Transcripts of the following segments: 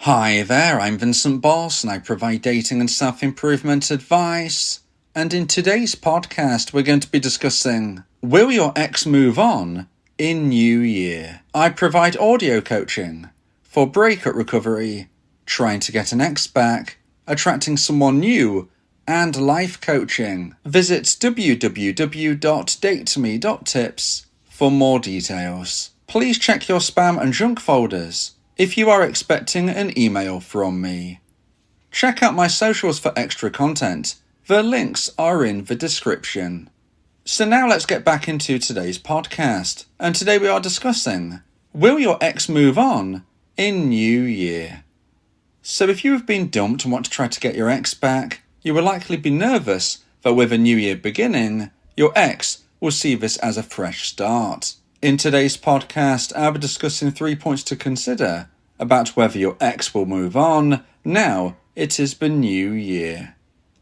Hi there, I'm Vincent Bos and I provide dating and self-improvement advice. And in today's podcast, we're going to be discussing, will your ex move on in New Year? I provide audio coaching for breakup recovery, trying to get an ex back, attracting someone new, and life coaching. Visit www.datetome.tips for more details. Please check your spam and junk folders if you are expecting an email from me. Check out my socials for extra content. The links are in the description. So now let's get back into today's podcast. And today we are discussing, will your ex move on in New Year? So if you have been dumped and want to try to get your ex back, you will likely be nervous that with a new year beginning, your ex will see this as a fresh start. In today's podcast, I'll be discussing 3 points to consider about whether your ex will move on now it is the new year.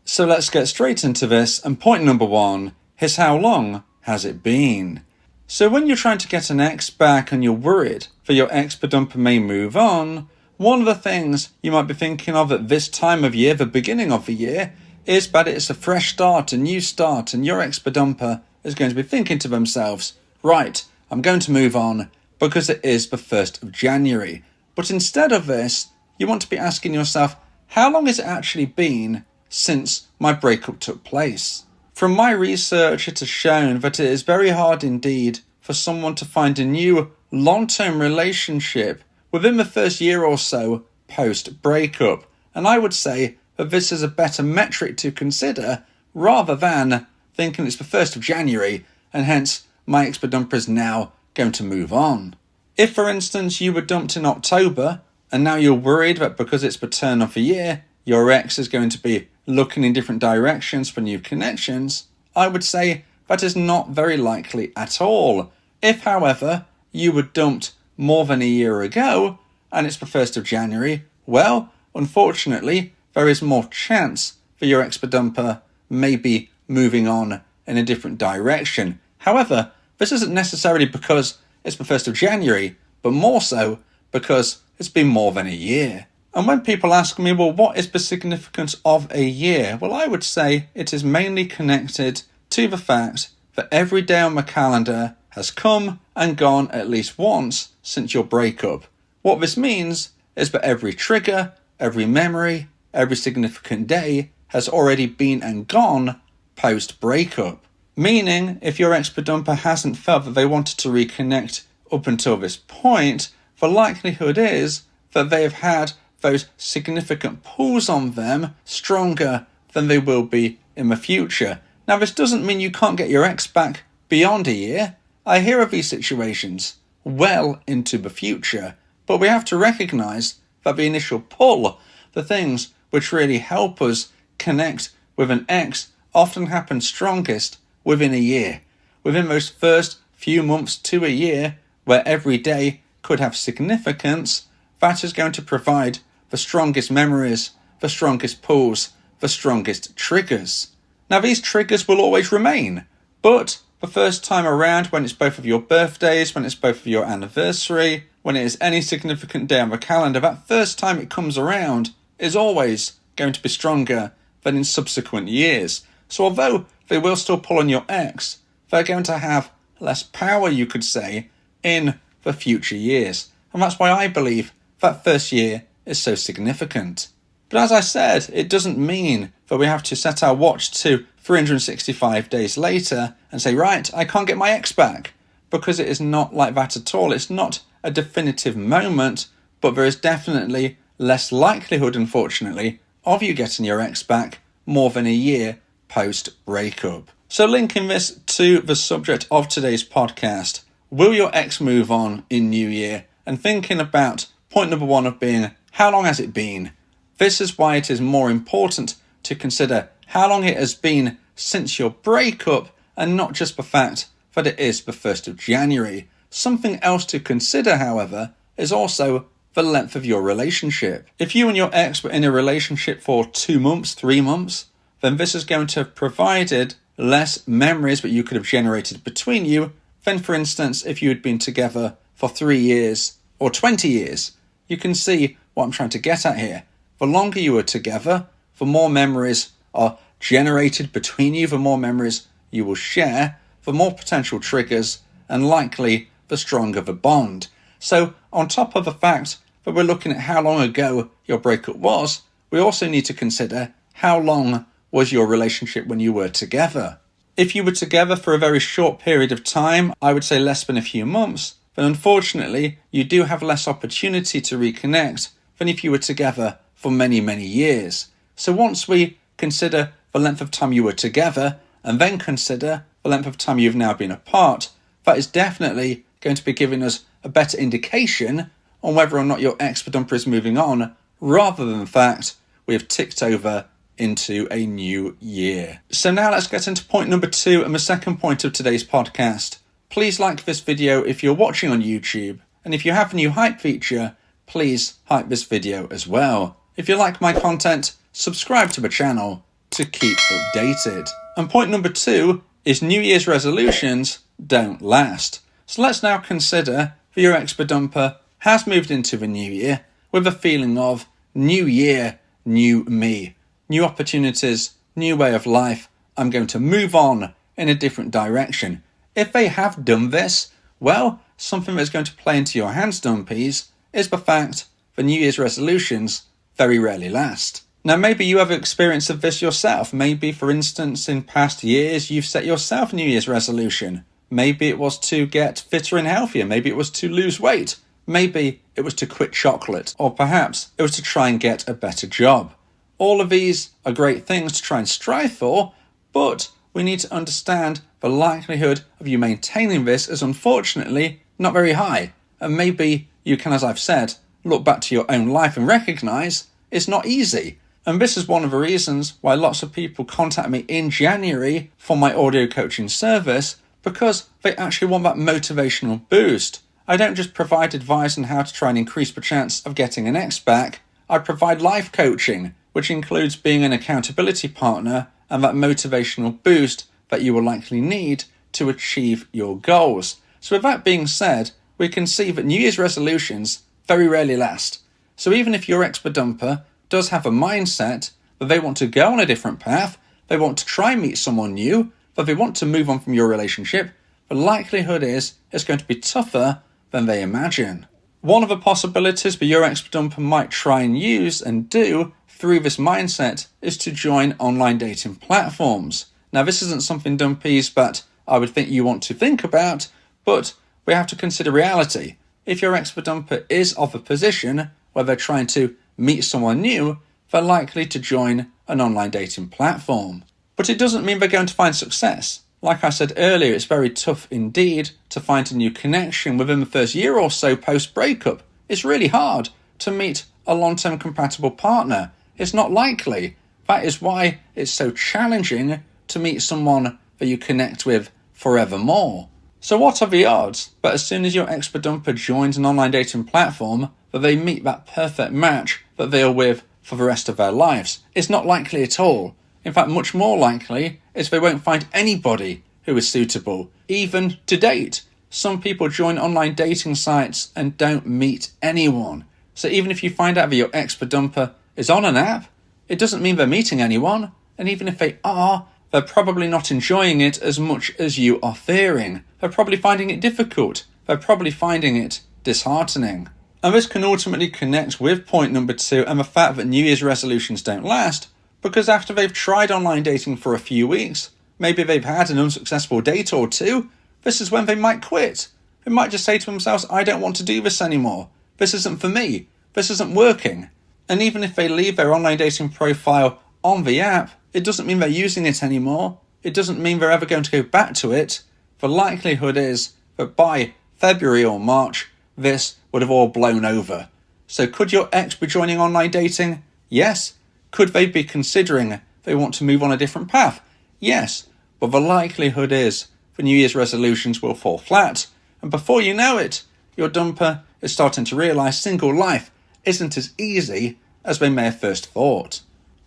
So let's get straight into this, and point number 1 is, how long has it been? So when you're trying to get an ex back and you're worried that your ex-dumper may move on, one of the things you might be thinking of at this time of year, the beginning of the year, is that it's a fresh start, a new start, and your ex-dumper is going to be thinking to themselves, right, I'm going to move on because it is the 1st of January. But instead of this, you want to be asking yourself, how long has it actually been since my breakup took place? From my research, it has shown that it is very hard indeed for someone to find a new long-term relationship within the first year or so post-breakup. And I would say that this is a better metric to consider rather than thinking it's the 1st of January and hence my ex-dumper is now going to move on. If, for instance, you were dumped in October and now you're worried that because it's the turn of the year, your ex is going to be looking in different directions for new connections, I would say that is not very likely at all. If, however, you were dumped more than a year ago and it's the 1st of January, well, unfortunately, there is more chance that your ex-dumper may be moving on in a different direction. However, this isn't necessarily because it's the 1st of January, but more so because it's been more than a year. And when people ask me, well, what is the significance of a year? Well, I would say it is mainly connected to the fact that every day on the calendar has come and gone at least once since your breakup. What this means is that every trigger, every memory, every significant day has already been and gone post-breakup. Meaning, if your ex-dumper hasn't felt that they wanted to reconnect up until this point, the likelihood is that they have had those significant pulls on them stronger than they will be in the future. Now, this doesn't mean you can't get your ex back beyond a year. I hear of these situations well into the future, but we have to recognise that the initial pull, the things which really help us connect with an ex, often happen strongest within a year. Within those first few months to a year, where every day could have significance, that is going to provide the strongest memories, the strongest pulls, the strongest triggers. Now, these triggers will always remain, but the first time around, when it's both of your birthdays, when it's both of your anniversary, when it is any significant day on the calendar, that first time it comes around is always going to be stronger than in subsequent years. So although they will still pull on your ex, they're going to have less power, you could say, in the future years. And that's why I believe that first year is so significant. But as I said, it doesn't mean that we have to set our watch to 365 days later and say, right, I can't get my ex back, because it is not like that at all. It's not a definitive moment, but there is definitely less likelihood, unfortunately, of you getting your ex back more than a year post-breakup. So linking this to the subject of today's podcast, will your ex move on in New Year? And thinking about point number 1 of being, how long has it been? This is why it is more important to consider how long it has been since your breakup and not just the fact that it is the 1st of January. Something else to consider, however, is also the length of your relationship. If you and your ex were in a relationship for 2 months, 3 months, then this is going to have provided less memories that you could have generated between you than, for instance, if you had been together for 3 years or 20 years. You can see what I'm trying to get at here. The longer you are together, the more memories are generated between you, the more memories you will share, the more potential triggers, and likely the stronger the bond. So on top of the fact that we're looking at how long ago your breakup was, we also need to consider how long was your relationship when you were together. If you were together for a very short period of time, I would say less than a few months, then unfortunately you do have less opportunity to reconnect than if you were together for many, many years. So once we consider the length of time you were together and then consider the length of time you've now been apart, that is definitely going to be giving us a better indication on whether or not your ex-bedumper is moving on, rather than the fact we have ticked over into a new year. So now let's get into point number 2 and the second point of today's podcast. Please like this video if you're watching on YouTube, and if you have the new hype feature, please hype this video as well. If you like my content, subscribe to the channel to keep updated. And point number 2 is New Year's resolutions don't last. So let's now consider that your ex-bedumper has moved into the new year with a feeling of new year, new me, new opportunities, new way of life. I'm going to move on in a different direction. If they have done this, well, something that's going to play into your hands, dumpies, is the fact that New Year's resolutions very rarely last. Now, maybe you have experience of this yourself. Maybe, for instance, in past years, you've set yourself a New Year's resolution. Maybe it was to get fitter and healthier. Maybe it was to lose weight. Maybe it was to quit chocolate. Or perhaps it was to try and get a better job. All of these are great things to try and strive for, but we need to understand the likelihood of you maintaining this is unfortunately not very high. And maybe you can, as I've said, look back to your own life and recognise it's not easy. And this is one of the reasons why lots of people contact me in January for my audio coaching service, because they actually want that motivational boost. I don't just provide advice on how to try and increase the chance of getting an ex back. I provide life coaching, which includes being an accountability partner and that motivational boost that you will likely need to achieve your goals. So with that being said, we can see that New Year's resolutions very rarely last. So even if your ex-bedumper does have a mindset that they want to go on a different path, they want to try and meet someone new, that they want to move on from your relationship, the likelihood is it's going to be tougher than they imagine. One of the possibilities that your ex-bedumper might try and use and do through this mindset is to join online dating platforms. Now, this isn't something, dumpies, that I would think you want to think about, but we have to consider reality. If your ex-bedumper is of a position where they're trying to meet someone new, they're likely to join an online dating platform. But it doesn't mean they're going to find success. Like I said earlier, it's very tough indeed to find a new connection within the first year or so post-breakup. It's really hard to meet a long-term compatible partner. It's not likely. That is why it's so challenging to meet someone that you connect with forevermore. So what are the odds that as soon as your ex-bedumper joins an online dating platform, that they meet that perfect match that they are with for the rest of their lives? It's not likely at all. In fact, much more likely is they won't find anybody who is suitable. Even to date, some people join online dating sites and don't meet anyone. So even if you find out that your ex-bedumper is on an app, it doesn't mean they're meeting anyone. And even if they are, they're probably not enjoying it as much as you are fearing. They're probably finding it difficult. They're probably finding it disheartening. And this can ultimately connect with point number 2 and the fact that New Year's resolutions don't last, because after they've tried online dating for a few weeks, maybe they've had an unsuccessful date or two, this is when they might quit. They might just say to themselves, I don't want to do this anymore. This isn't for me. This isn't working. And even if they leave their online dating profile on the app, it doesn't mean they're using it anymore. It doesn't mean they're ever going to go back to it. The likelihood is that by February or March, this would have all blown over. So could your ex be joining online dating? Yes. Could they be considering they want to move on a different path? Yes. But the likelihood is the New Year's resolutions will fall flat. And before you know it, your dumper is starting to realise single life isn't as easy as they may have first thought.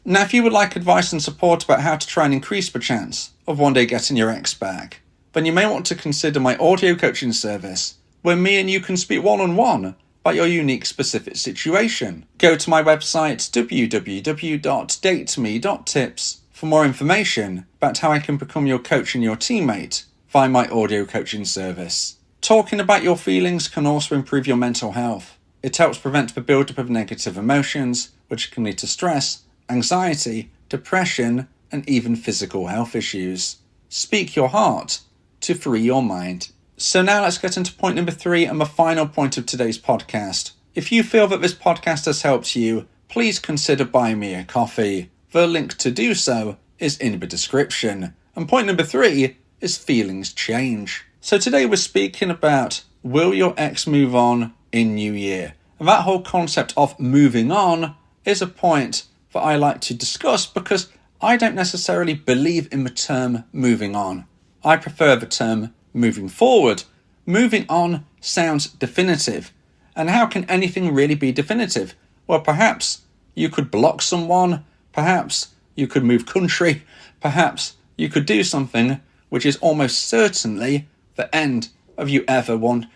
Now, if you would like advice and support about how to try and increase the chance of one day getting your ex back, then you may want to consider my audio coaching service, where me and you can speak one-on-one about your unique specific situation. Go to my website www.dateme.tips for more information about how I can become your coach and your teammate via my audio coaching service. Talking about your feelings can also improve your mental health. It helps prevent the build-up of negative emotions, which can lead to stress, anxiety, depression, and even physical health issues. Speak your heart to free your mind. So now let's get into point number 3 and the final point of today's podcast. If you feel that this podcast has helped you, please consider buying me a coffee. The link to do so is in the description. And point number 3 is feelings change. So today we're speaking about, will your ex move on in New Year? And that whole concept of moving on is a point that I like to discuss because I don't necessarily believe in the term moving on. I prefer the term moving forward. Moving on sounds definitive. And how can anything really be definitive? Well, perhaps you could block someone, perhaps you could move country, perhaps you could do something which is almost certainly the end of you ever want.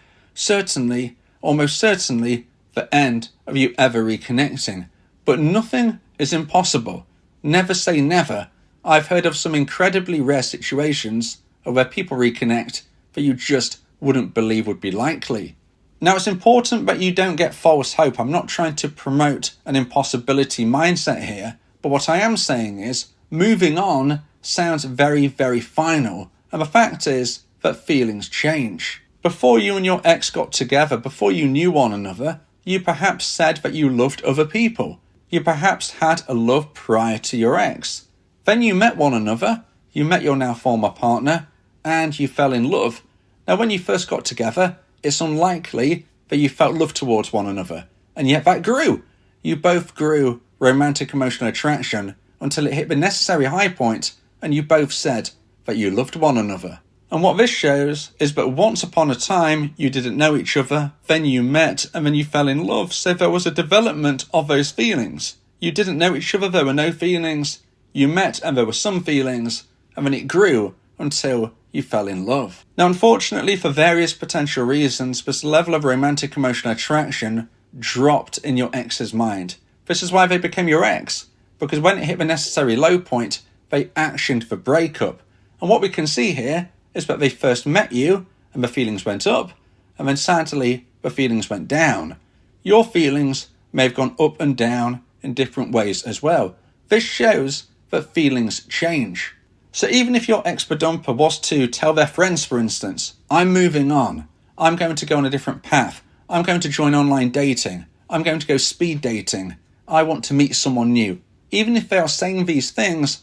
Almost certainly the end of you ever reconnecting. But nothing is impossible. Never say never. I've heard of some incredibly rare situations where people reconnect that you just wouldn't believe would be likely. Now, it's important that you don't get false hope. I'm not trying to promote an impossibility mindset here, but what I am saying is moving on sounds very, very final. And the fact is that feelings change. Before you and your ex got together, before you knew one another, you perhaps said that you loved other people. You perhaps had a love prior to your ex. Then you met one another, you met your now former partner, and you fell in love. Now, when you first got together, it's unlikely that you felt love towards one another, and yet that grew. You both grew romantic emotional attraction until it hit the necessary high point, and you both said that you loved one another. And what this shows is that once upon a time, you didn't know each other, then you met, and then you fell in love, so there was a development of those feelings. You didn't know each other, there were no feelings. You met, and there were some feelings, and then it grew until you fell in love. Now, unfortunately, for various potential reasons, this level of romantic emotional attraction dropped in your ex's mind. This is why they became your ex, because when it hit the necessary low point, they actioned the breakup. And what we can see here is that they first met you, and the feelings went up, and then sadly, the feelings went down. Your feelings may have gone up and down in different ways as well. This shows that feelings change. So even if your ex-bedumper was to tell their friends, for instance, I'm moving on, I'm going to go on a different path, I'm going to join online dating, I'm going to go speed dating, I want to meet someone new. Even if they are saying these things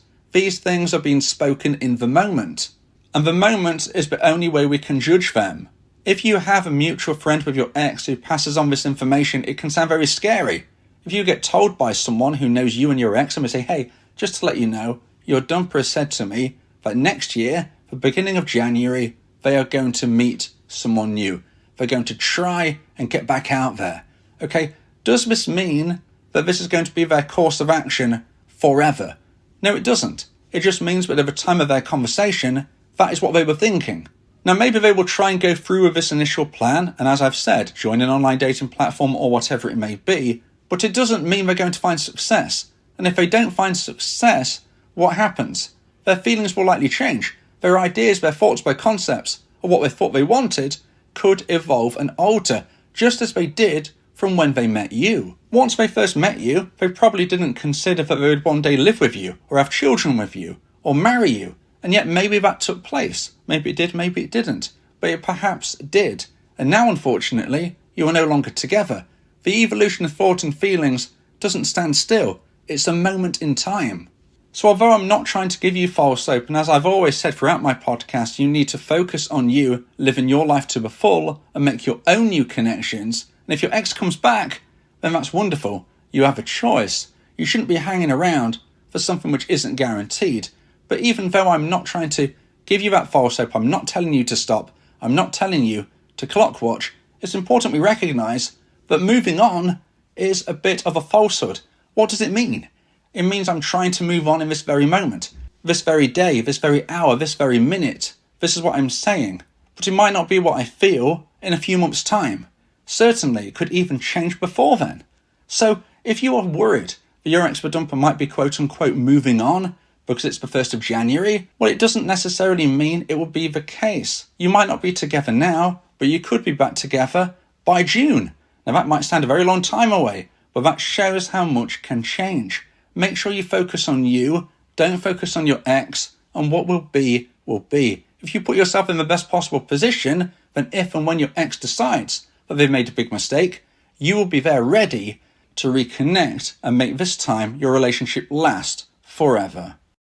are being spoken in the moment. And the moment is the only way we can judge them. If you have a mutual friend with your ex who passes on this information, it can sound very scary. If you get told by someone who knows you and your ex and they say, hey, just to let you know, your dumper has said to me that next year, the beginning of January, they are going to meet someone new. They're going to try and get back out there. Okay, does this mean that this is going to be their course of action forever? No, it doesn't. It just means that at the time of their conversation, that is what they were thinking. Now, maybe they will try and go through with this initial plan, and as I've said, join an online dating platform or whatever it may be, but it doesn't mean they're going to find success. And if they don't find success, what happens? Their feelings will likely change. Their ideas, their thoughts, their concepts, or what they thought they wanted could evolve and alter, just as they did from when they met you. Once they first met you, they probably didn't consider that they would one day live with you, or have children with you, or marry you. And yet maybe that took place. Maybe it did, maybe it didn't. But it perhaps did. And now, unfortunately, you are no longer together. The evolution of thought and feelings doesn't stand still. It's a moment in time. So although I'm not trying to give you false hope, and as I've always said throughout my podcast, you need to focus on you, living your life to the full, and make your own new connections. And if your ex comes back, then that's wonderful. You have a choice. You shouldn't be hanging around for something which isn't guaranteed. But even though I'm not trying to give you that false hope, I'm not telling you to stop, I'm not telling you to clock watch, it's important we recognise that moving on is a bit of a falsehood. What does it mean? It means I'm trying to move on in this very moment, this very day, this very hour, this very minute. This is what I'm saying. But it might not be what I feel in a few months' time. Certainly, it could even change before then. So, if you are worried that your ex-dumper might be quote-unquote moving on because it's the 1st of January, well, it doesn't necessarily mean it will be the case. You might not be together now, but you could be back together by June. Now, that might sound a very long time away, but that shows how much can change. Make sure you focus on you, don't focus on your ex, and what will be, will be. If you put yourself in the best possible position, then if and when your ex decides that they've made a big mistake, you will be there ready to reconnect and make this time your relationship last forever.